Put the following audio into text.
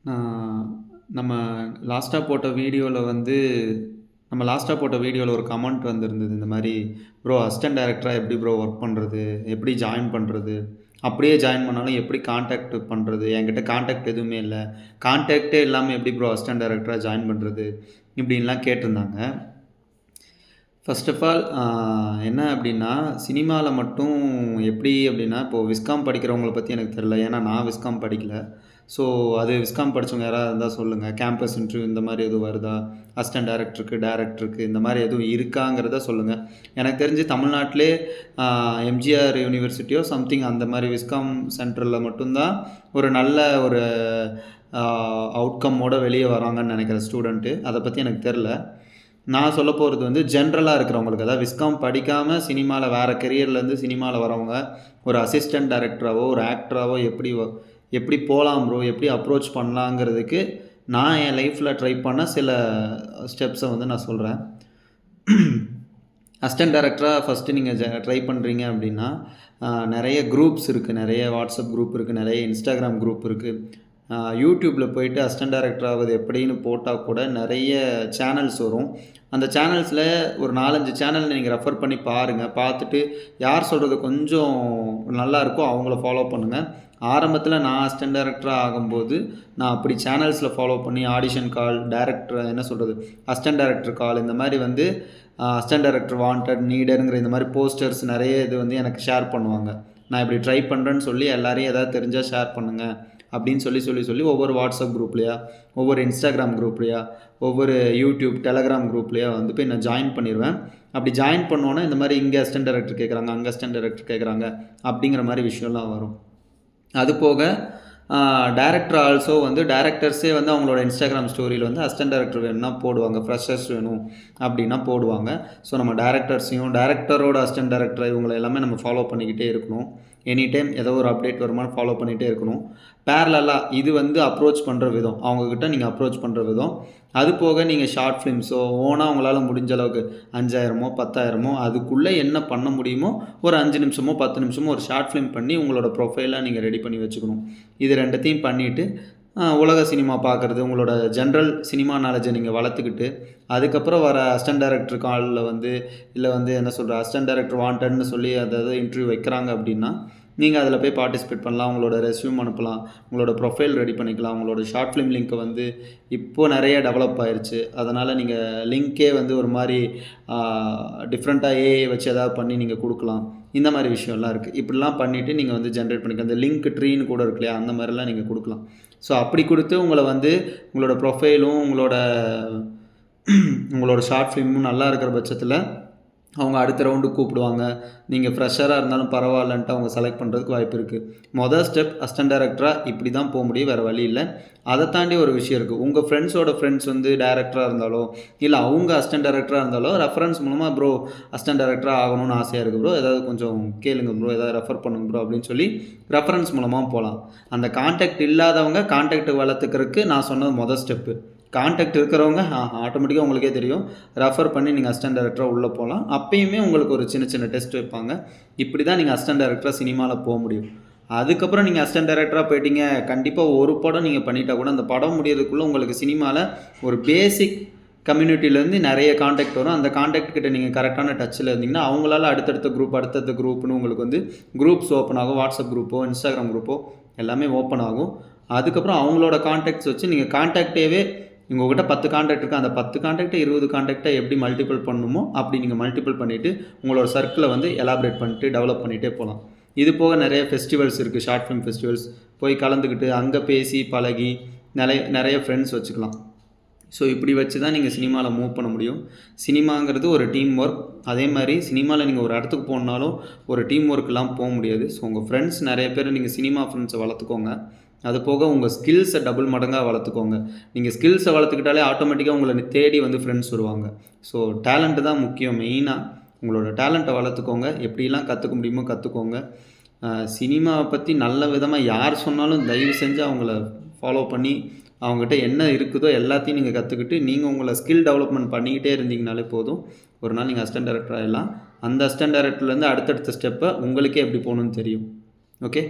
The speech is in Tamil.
நான் நம்ம லாஸ்ட்டா போட்ட வீடியோல வந்து நம்ம லாஸ்ட்டா போட்ட வீடியோல ஒரு கமெண்ட் வந்திருந்தது. இந்த மாரி, "ப்ரோ அசிஸ்டன்ட் டைரக்டரா எப்படி ப்ரோ ஒர்க் பண்றது? எப்படி ஜாயின் பண்றது? அப்படியே ஜாயின் பண்ணாலும் எப்படி கான்டாக்ட் பண்றது? என்கிட்ட கான்டாக்ட் எதுவுமே இல்ல. கான்டாக்ட்டே இல்லாம எப்படி ப்ரோ அசிஸ்டன்ட் டைரக்டரா ஜாயின் பண்றது?" இப்படின்லாம் கேட்டிருந்தாங்க. ஃபர்ஸ்ட் ஆஃப் ஆல் என்ன அப்படின்னா, சினிமால மட்டும் எப்படி அப்படின்னா, இப்போ விஸ்காம் படிக்கிறவங்கள பத்தி எனக்கு தெரியல. ஏன்னா நான் விஸ்காம் படிக்கல. ஸோ அது விஸ்காம் படிச்சவங்க யாராவது இருந்தா சொல்லுங்க. கேம்பஸ் இன்டர்வியூ இந்த மாரி எதுவும் வருதா? அசிஸ்டன்ட் டைரக்டருக்கு இந்த மாரி எதுவும் இருக்காங்கிறத சொல்லுங்க. எனக்கு தெரிஞ்சு தமிழ்நாட்டிலே அ எம்ஜிஆர் யூனிவர்சிட்டியோ சம்திங் அந்த மாரி விஸ்காம் சென்டர்ல மட்டும் தான் ஒரு நல்ல ஒரு அ அவுட்கம்மோட வெளிய வராங்கன்னு நெனைக்கிறேன் ஸ்டூடண்ட்டு. அத பத்தி எனக்கு தெர்ல. நான் சொல்லப் போறது வந்து ஜென்ரலா இருக்கிறவங்களுக்கு. அதாவது விஸ்காம் படிக்காம சினிமால வேற கெரியர்லேருந்து சினிமால வரவங்க, ஒரு அசிஸ்டன்ட் டைரக்டராவோ, ஒரு ஆக்டராவோ எப்படி போலாம் ப்ரோ? எப்படி அப்ரோச் பண்ணலாங்கிறதுக்கு, நான் என் லைஃப்ல ட்ரை பண்ண சில ஸ்டெப்ஸ வந்து நான் சொல்றேன். அசிஸ்டன்ட் டைரக்டரா ஃபர்ஸ்ட்டு நீங்க ட்ரை பண்றீங்க அப்படின்னா, நெறைய குரூப்ஸ் இருக்கு. நெறைய வாட்ஸ்அப் குரூப் இருக்கு. நெறைய இன்ஸ்டாகிராம் குரூப் இருக்கு. யூடியூப்ல போயிட்டு அசிஸ்டன்ட் டைரக்டர் ஆவது எப்படின்னு போட்டா கூட நெறைய சேனல்ஸ் வரும். அந்த சேனல்ஸ்ல ஒரு 4, 5 சேனல் நீங்க ரெஃபர் பண்ணி பாருங்க. பார்த்துட்டு யார் சொல்றது கொஞ்சம் நல்லா இருக்கோ அவங்கள ஃபாலோ பண்ணுங்க. ஆரம்பத்தில நான் அசிஸ்டன்ட் டைரக்டரா ஆகும்போது, நான் அப்படி சேனல்ஸ்ல ஃபாலோ பண்ணி ஆடிஷன் கால், டைரக்டர் என்ன சொல்றது, அசிஸ்டன்ட் டைரக்டர் கால் இந்த மாரி வந்து அசிஸ்டன்ட் டைரக்டர் வாண்டட், நீடட்ங்கிற இந்த மாரி போஸ்டர்ஸ் நெறைய இது வந்து எனக்கு ஷேர் பண்ணுவாங்க. நான் இப்படி ட்ரை பண்றேன்னு சொல்லி எல்லாரையும் ஏதாவது தெரிஞ்சா ஷேர் பண்ணுங்க. அப்படின்னு சொல்லி ஒவ்வொரு வாட்ஸ்அப் குரூப்லையா, ஒவ்வொரு இன்ஸ்டாகிராம் குரூப்லையா, ஒவ்வொரு யூடியூப், டெலகிராம் குரூப்லையா வந்து போய் நான் ஜாயின் பண்ணிருவேன். அப்படி ஜாயின் பண்ணோன்னே இந்த மாரி இங்க அசிஸ்டன்ட் டைரக்டர் கேட்குறாங்க, அங்க அசிஸ்டன்ட் டைரக்டர் கேட்குறாங்க அப்படிங்கிற மாரி விஷயம்லாம் வரும். அது போக டைரக்டர் ஆல்சோ வந்து டைரக்டர்ஸே வந்து அவங்களோட இன்ஸ்டாகிராம் ஸ்டோரியில வந்து அசிஸ்டன்ட் டைரக்டர் வேணும்னா போடுவாங்க. ஃப்ரெஷர்ஸ் வேணும் அப்படின்னா போடுவாங்க. ஸோ நம்ம டைரக்டர்ஸையும், டைரக்டரோட அசிஸ்டன்ட் டைரக்டர் இவங்கள எல்லாமே நம்ம ஃபாலோ பண்ணிக்கிட்டே இருக்கணும். எனி டைம் ஏதோ ஒரு அப்டேட் வருமான்னு ஃபாலோ பண்ணிகிட்டே இருக்கணும். பேரலலா இது வந்து அப்ரோச் பண்ணுற விதம். அவங்ககிட்ட நீங்கள் அப்ரோச் பண்ணுற விதம். அது போக நீங்கள் ஷார்ட் ஃபிலிம்ஸோ ஓனா உங்களால் முடிஞ்ச அளவுக்கு 5000மோ 10,000மோ அதுக்குள்ளே என்ன பண்ண முடியுமோ ஒரு 5 நிமிஷமோ 10 நிமிஷமோ ஒரு ஷார்ட் ஃபிலிம் பண்ணி உங்களோட ப்ரொஃபைலாக நீங்கள் ரெடி பண்ணி வச்சுக்கணும். இது 2த்தையும் பண்ணிவிட்டு உலக சினிமா பார்க்குறது, உங்களோட ஜென்ரல் சினிமா நாலேஜை நீங்கள் வளர்த்துக்கிட்டு, அதுக்கப்புறம் வர அசிஸ்டன்ட் டைரக்டர் காலில் வந்து இல்லை வந்து என்ன சொல்கிற அசிஸ்டன்ட் டைரக்டர் வாண்டட்னு சொல்லி அதாவது இன்டர்வியூ வைக்கிறாங்க அப்படின்னா, நீங்கள் அதில் போய் பார்ட்டிசிபேட் பண்ணலாம். உங்களோட ரெஸ்யூம் அனுப்பலாம். உங்களோட ப்ரொஃபைல் ரெடி பண்ணிக்கலாம். உங்களோட ஷார்ட் ஃபிலிம் லிங்க்கை வந்து இப்போது நிறைய டெவலப் ஆயிருச்சு. அதனால் நீங்கள் லிங்க்கே வந்து ஒரு மாதிரி டிஃப்ரெண்ட்டாக ஏஐ வச்சு எதாவது பண்ணி நீங்கள் கொடுக்கலாம். இந்த மாதிரி விஷயம்லாம் இருக்குது. இப்படிலாம் பண்ணிவிட்டு நீங்கள் வந்து ஜென்ரேட் பண்ணிக்கலாம். இந்த லிங்க் ட்ரீன்னு கூட இருக்கு இல்லையா, அந்த மாதிரிலாம் நீங்கள் கொடுக்கலாம். ஸோ அப்படி கொடுத்து உங்களை வந்து உங்களோட ப்ரொஃபைலும் உங்களோட ஷார்ட் ஃபிலிமும் நல்லா இருக்கிற பட்சத்தில் அவங்க அடுத்த ரவுண்டு கூப்பிடுவாங்க. நீங்கள் ஃப்ரெஷராக இருந்தாலும் பரவாயில்லன்ட்டு அவங்க செலக்ட் பண்ணுறதுக்கு வாய்ப்பு இருக்குது. மொதல் ஸ்டெப் அசிஸ்டன்ட் டைரக்டராக இப்படி தான் போக முடியும், வேறு வழி இல்லை. அதை தாண்டி ஒரு விஷயம் இருக்குது. உங்கள் ஃப்ரெண்ட்ஸ் வந்து டைரக்டராக இருந்தாலோ, இல்லை அவங்க அசிஸ்டன்ட் டைரக்டராக இருந்தாலோ ரெஃபரன்ஸ் மூலமாக ப்ரோ அசிஸ்டன்ட் டைரக்டராக ஆகணும்னு ஆசையாக இருக்குது ப்ரோ, ஏதாவது கொஞ்சம் கேளுங்க ப்ரோ, ஏதாவது ரெஃபர் பண்ணுங்க ப்ரோ அப்படின்னு சொல்லி ரெஃபரன்ஸ் மூலமாக போகலாம். அந்த கான்டாக்ட் இல்லாதவங்க கான்டாக்ட் வளர்த்துக்கிறதுக்கு நான் சொன்னது மொதல் ஸ்டெப்பு. கான்டாக்ட் இருக்கிறவங்க ஆட்டோமேட்டிக்காக உங்களுக்கே தெரியும், ரெஃபர் பண்ணி நீங்கள் அசிஸ்டன்ட் டைரக்டராக உள்ளே போகலாம். அப்பயுமே உங்களுக்கு ஒரு சின்ன சின்ன டெஸ்ட் வைப்பாங்க. இப்படி தான் நீங்கள் அசிஸ்டன்ட் டைரக்டராக சினிமாவில் போக முடியும். அதுக்கப்புறம் நீங்கள் அசிஸ்டன்ட் டைரக்டராக போயிட்டீங்க, கண்டிப்பாக ஒரு படம் நீங்கள் பண்ணிட்டா கூட அந்த படம் முடியறதுக்குள்ளே உங்களுக்கு சினிமாவில் ஒரு பேசிக் கம்யூனிட்டிலேருந்து நிறைய கான்டாக்ட் வரும். அந்த கான்டாக்ட் கிட்ட நீங்கள் கரெக்டான டச்சில் இருந்தீங்கன்னா அவங்களால அடுத்தடுத்த குரூப்னு உங்களுக்கு வந்து குரூப்ஸ் ஓப்பன் ஆகும். வாட்ஸ்அப் குரூப்போ, இன்ஸ்டாகிராம் குரூப்போ எல்லாமே ஓப்பன் ஆகும். அதுக்கப்புறம் அவங்களோட கான்டாக்ட்ஸ் வச்சு நீங்கள் கான்டாக்டேவே உங்கள்கிட்ட 10 கான்டாக்ட் இருக்குது. அந்த 10 கான்டாக்டை 20 கான்டாக்டை எப்படி மல்டிபிள் பண்ணணுமோ அப்படி நீங்கள் மல்டிபிள் பண்ணிவிட்டு உங்களோட சர்க்கிளை வந்து எலாபரேட் பண்ணிட்டு டெவலப் பண்ணிகிட்டே போகலாம். இது போக நிறைய ஃபெஸ்டிவல்ஸ் இருக்குது, ஷார்ட் ஃபிலிம் ஃபெஸ்டிவல்ஸ் போய் கலந்துக்கிட்டு அங்கே பேசி பழகி நிறைய ஃப்ரெண்ட்ஸ் வச்சுக்கலாம். ஸோ இப்படி வச்சு தான் நீங்கள் சினிமாவில் மூவ் பண்ண முடியும். சினிமாங்கிறது ஒரு டீம் ஒர்க். அதே மாதிரி சினிமாவில் நீங்கள் ஒரு இடத்துக்கு போகணுன்னாலும் ஒரு டீம் ஒர்க்கெலாம் போக முடியாது. ஸோ உங்கள் ஃப்ரெண்ட்ஸ் நிறைய பேர் நீங்கள் சினிமா ஃப்ரெண்ட்ஸை வளர்த்துக்கோங்க. அது போக உங்கள் ஸ்கில்ஸை டபுள் மடங்காக வளர்த்துக்கோங்க. நீங்கள் ஸ்கில்ஸை வளர்த்துக்கிட்டாலே ஆட்டோமேட்டிக்காக உங்களை தேடி வந்து ஃப்ரெண்ட்ஸ் வருவாங்க. ஸோ டேலண்ட்டு தான் முக்கியம். மெயினாக உங்களோட டேலண்ட்டை வளர்த்துக்கோங்க. எப்படிலாம் கற்றுக்க முடியுமோ கற்றுக்கோங்க. சினிமாவை பற்றி நல்ல விதமாக யார் சொன்னாலும் தயவு செஞ்சு அவங்கள ஃபாலோ பண்ணி அவங்ககிட்ட என்ன இருக்குதோ எல்லாத்தையும் நீங்கள் கற்றுக்கிட்டு நீங்கள் உங்களை ஸ்கில் டெவலப்மெண்ட் பண்ணிக்கிட்டே இருந்தீங்கனாலே போதும். ஒரு நாள் நீங்கள் அசிஸ்டன்ட் டைரக்டர் ஆகிடலாம். அந்த அசிஸ்டன்ட் டைரக்டர்லேருந்து அடுத்தடுத்த ஸ்டெப்பை உங்களுக்கே எப்படி போகணுன்னு தெரியும். ஓகே.